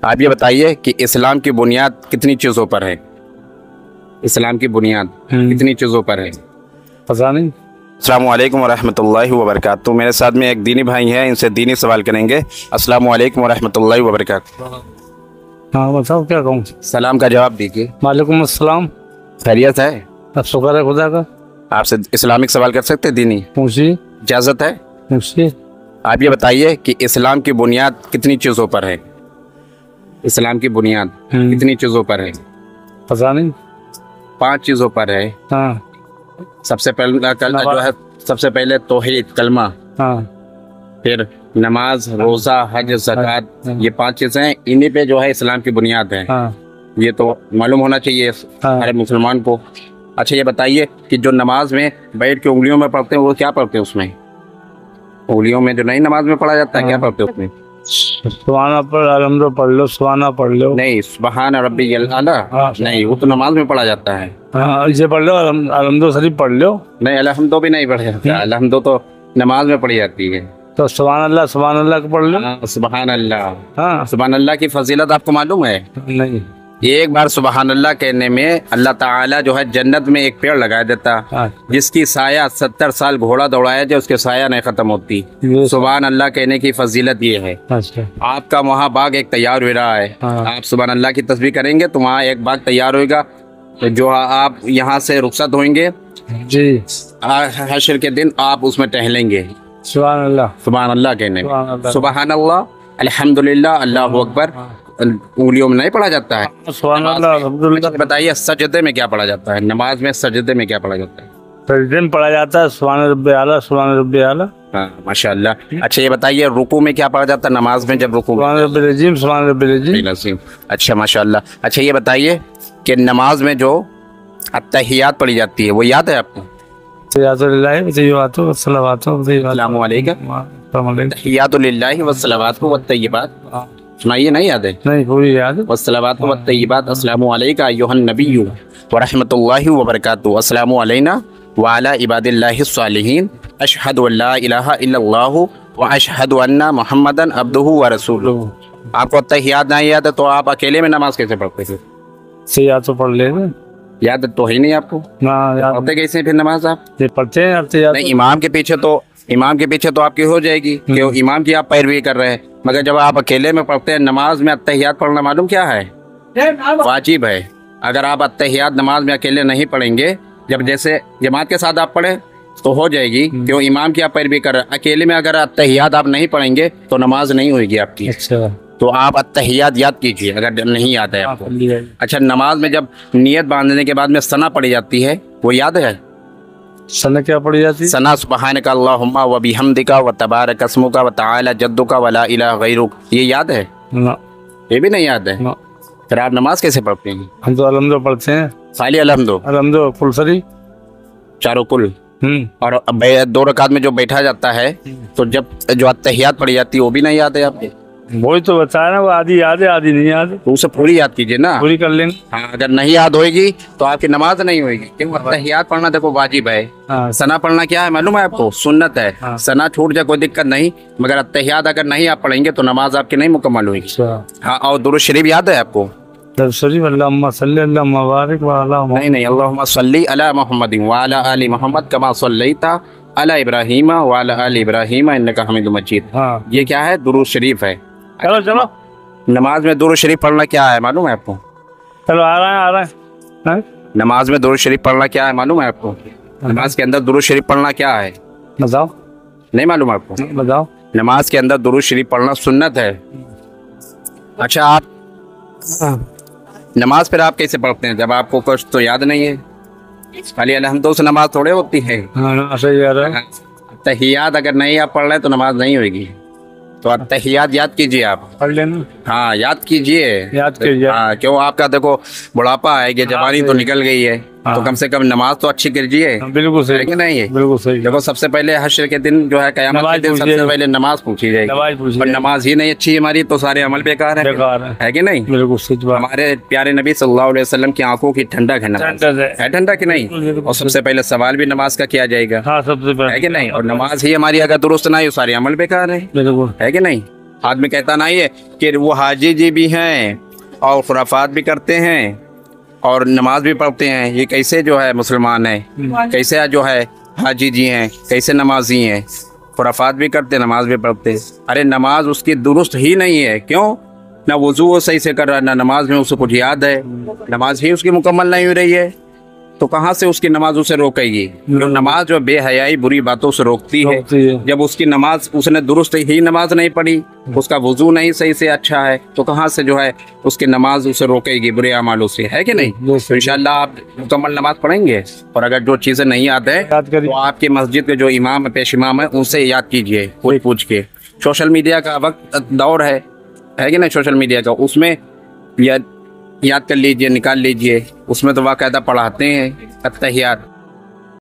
आप ये बताइए कि इस्लाम की बुनियाद कितनी चीज़ों पर है? इस्लाम की बुनियाद कितनी चीज़ों पर है? पता नहीं। अस्सलामु अलैकुम वरहमतुल्लाहि वबरकातुहू। मेरे साथ में एक दीनी भाई हैं, इनसे दीनी सवाल करेंगे। अस्सलामु अलैकुम वरहमतुल्लाहि वबरकातुहू। हाँ बताओ, क्या कहूँ? सलाम का जवाब दीजिए। वालेकुम अस्सलाम। खैरियत है? अब शुक्र है खुदा का। आपसे इस्लामिक सवाल कर सकते हैं दीनी? पूछिए। इजाज़त है? पूछिए। आप ये बताइए कि इस्लाम की बुनियाद कितनी चीज़ों पर है? इस्लाम की बुनियाद कितनी चीज़ों पर है? पता नहीं। 5 चीज़ों पर है। हाँ। सबसे पहला जो है, सबसे पहले तौहीद कलमा, हाँ। फिर नमाज, रोज़ा, हज, ज़कात, ये 5 चीज़ें हैं। इन्हीं पे जो है इस्लाम की बुनियाद है। हाँ। ये तो मालूम होना चाहिए हर मुसलमान को। अच्छा ये बताइए कि जो नमाज में बैठ के उंगलियों में पढ़ते हैं वो क्या पढ़ते हैं उसमें? उंगलियों में जो नहीं नमाज में पढ़ा जाता है, क्या पढ़ते हैं उसमें? सुभाना पढ़, अलहम्दो पढ़ लो, सुभाना पढ़ लो। नहीं, सुबहान रब्बियल आला नहीं, वो तो नमाज में पढ़ा जाता है। हाँ, इसे पढ़ लो, अलहम्दो शरीफ पढ़ लो। नहीं, अलहम्दो भी नहीं पढ़ा जाता, अलहम्दो तो नमाज में पढ़ी जाती है। तो सुभान अल्लाह को पढ़ लो। सुबहान अल्लाह। हाँ। सुबहान अल्लाह की फजीलत आपको मालूम है? नहीं। एक बार सुबहान अल्लाह कहने में अल्लाह ताला जो है जन्नत में एक पेड़ लगा देता, जिसकी साया 70 साल घोड़ा दौड़ाया जाए उसके साया नहीं खत्म होती। सुबहान अल्लाह कहने की फजीलत ये है। अच्छा। आपका वहाँ बाग एक तैयार हो रहा है, आप सुबहान अल्लाह की तस्बीह करेंगे तो वहाँ एक बाग तैयार होगा, जो आप यहाँ से रुखसत होंगे जी, हशर के दिन आप उसमें टहलेंगे। सुभान अल्लाह। सुबहान अल्लाह कहने में सुबहान अल्लाह, अल्हम्दुलिल्लाह, अल्लाहु अकबर उंगलियों में नहीं पढ़ा जाता है। सुभान अल्लाह, अल्हम्दुलिल्लाह। बताइए सजदे में क्या पढ़ा जाता है? नमाज में सजदे में क्या पढ़ा जाता है? सजदे में पढ़ा जाता है सुभान रब्बिल आला, सुभान रब्बिल आला। हाँ माशाअल्लाह। अच्छा ये बताइए रुकू में क्या पढ़ा जाता है नमाज में? जब रुकू सुभान रब्बिल अज़ीम, सुभान रब्बिल अज़ीम। अच्छा माशाअल्लाह। अच्छा ये बताइए कि नमाज में जो अत्तहियात पढ़ी जाती है वो याद है आपको? तहियातु लिल्लाहि व तय्यिबातु व सलावातु अस्सलामु अलैकुम, तहियातु लिल्लाहि व सलावातु व तय्यिबात। सुनाइए, नहीं याद है? नहीं, पूरी याद है। वस्सलावातु व तय्यिबात। अस्सलामु अलैका अय्युहन नबिय्यु व रहमतुल्लाहि व बरकातुहू। अस्सलामु अलैना व अला इबादिल्लाहिस सालिहीन। अशहदु अल्ला इलाहा इल्लल्लाहु व अशहदु अन्ना मुहम्मदन अब्दुहु व रसूलुहु। आपको तहियात नहीं याद है तो आप अकेले में नमाज कैसे पढ़ते थे? तहियात तो पढ़ ले। याद तो है नहीं आपको? पढ़ते कैसे फिर नमाज आप? पढ़ते हैं नहीं, इमाम के पीछे तो आपकी हो जाएगी कि इमाम की आप पैरवी कर रहे हैं, मगर जब आप अकेले में पढ़ते हैं नमाज में अत्तहियात पढ़ना मालूम क्या है? वाजिब है। अगर आप अत्तहियात नमाज में अकेले नहीं पढ़ेंगे, जब जैसे जमात के साथ आप पढ़े तो हो जाएगी क्यों इमाम की आप पैरवी कर रहे हैं। अकेले में अगर अत्तहियात आप नहीं पढ़ेंगे तो नमाज नहीं होगी आपकी। अच्छा। तो आप अत्तहियात याद कीजिए अगर नहीं याद है आपको। अच्छा नमाज में जब नियत बांधने के बाद में सना पढ़ी जाती है वो याद है? सना क्या पढ़ी जाती है? सना सुब्हानका अल्लाहुम्मा व बिहम्दिका व तबारक अस्मुका व तआला जद्दुका व ला इलाहा गैरुक, ये याद है? ना। ये भी नहीं याद है? ना। फिर आप नमाज कैसे पढ़ते हैं? हम तो अलहम्दो पढ़ते हैं। खाली अलहम्दो कुल सरी चारों कुल। और 2 रकात में जो बैठा जाता है तो जब जो अत्तहियात पढ़ी जाती है वो भी नहीं याद है आपको? वही तो बताया ना, वो आधी याद है आधी नहीं याद है। तो उसे पूरी याद कीजिए ना। पूरी कर लेंगे। हाँ, अगर नहीं याद होगी तो आपकी नमाज नहीं होगी क्योंकि अत्तहियात पढ़ना देखो वाजिब है। हाँ। सना पढ़ना क्या है मालूम है आपको? सुन्नत है। हाँ। सना छूट जाए कोई दिक्कत नहीं, मगर अत्तहियात अगर नहीं आप पढ़ेंगे तो नमाज आपकी नहीं मुकम्मल होगी। हाँ, और दुरूद शरीफ याद है आपको? अल्लाहुम्मा सल्ली अला मुबारक व अला मुहम्मद। नहीं, अल्लाहुम्मा सल्ली अला मुहम्मदिन व अला आलि मुहम्मद कमा सल्लैता अला इब्राहीम व अला आलि इब्राहीम इन्नका हमीदुम मजीद। हाँ। ये क्या है? दुरूद शरीफ है। चलो नमाज में दुरूद शरीफ पढ़ना क्या है मालूम है आपको? चलो आ रहा है। नमाज में दुरूद शरीफ पढ़ना क्या है मालूम है आपको? नमाज के अंदर दुरूद शरीफ पढ़ना क्या है? बताओ। नहीं मालूम आपको? बताओ। नमाज के अंदर दुरूद शरीफ पढ़ना सुन्नत है। अच्छा आप नमाज फिर आप कैसे पढ़ते हैं जब आपको कुछ तो याद नहीं है? खाली अलहम्दुलिल्लाह से नमाज थोड़े होती है। तहियात अगर नहीं आप पढ़ रहे तो नमाज नहीं होगी। तो तहियात याद कीजिए, आप पढ़ लेना। हाँ याद कीजिए। हाँ, क्यों आपका देखो बुढ़ापा है, जवानी तो निकल गई है। तो कम से कम नमाज तो अच्छी कीजिए। बिल्कुल सही कि नहीं है? बिल्कुल सही। देखो सबसे पहले हश्र के दिन जो है क़यामत के दिन सबसे पहले नमाज पूछी जाएगी। और नमाज ही नहीं अच्छी हमारी तो सारे अमल बेकार है कि नहीं? बिल्कुल सही। हमारे प्यारे नबी सल्लल्लाहु अलैहि वसल्लम की आंखों की ठंडक है ठंडा कि नहीं? और सबसे पहले सवाल भी नमाज का किया जाएगा। सबसे पहले है कि नहीं? और नमाज ही हमारी अगर दुरुस्त ना हो सारे अमल बेकार है कि नहीं? आदमी कहता नहीं है कि वो हाजी जी भी हैं और खुराफात भी करते हैं और नमाज भी पढ़ते हैं, ये कैसे जो है मुसलमान है, कैसे जो है हाजी जी हैं, कैसे नमाजी हैं, खुराफात भी करते नमाज भी पढ़ते। अरे नमाज उसकी दुरुस्त ही नहीं है, क्यों? ना वुजू वो सही से कर रहा है, ना नमाज में उसे कुछ याद है, नमाज ही उसकी मुकम्मल नहीं हो रही है, तो कहाँ से उसकी नमाज उसे रोकेगी? नमाज जो बेहयाई बुरी बातों से रोकती है। जब उसकी नमाज उसने दुरुस्त ही नमाज नहीं पढ़ी, उसका वुजू नहीं सही से अच्छा है, तो कहाँ से जो है उसकी नमाज उसे रोकेगी बुरे अमालों से, है कि नहीं? तो इंशाल्लाह आप मुकम्मल नमाज पढ़ेंगे। और अगर जो चीज़ें नहीं याद है तो आपके मस्जिद के जो इमाम है, पेश इमाम है, उनसे याद कीजिए, कोई पूछ के। सोशल मीडिया का वक्त दौर है कि नहीं? सोशल मीडिया का, उसमें याद कर लीजिए, निकाल लीजिए, उसमें तो बाकायदा पढ़ाते हैं अत्तहियात।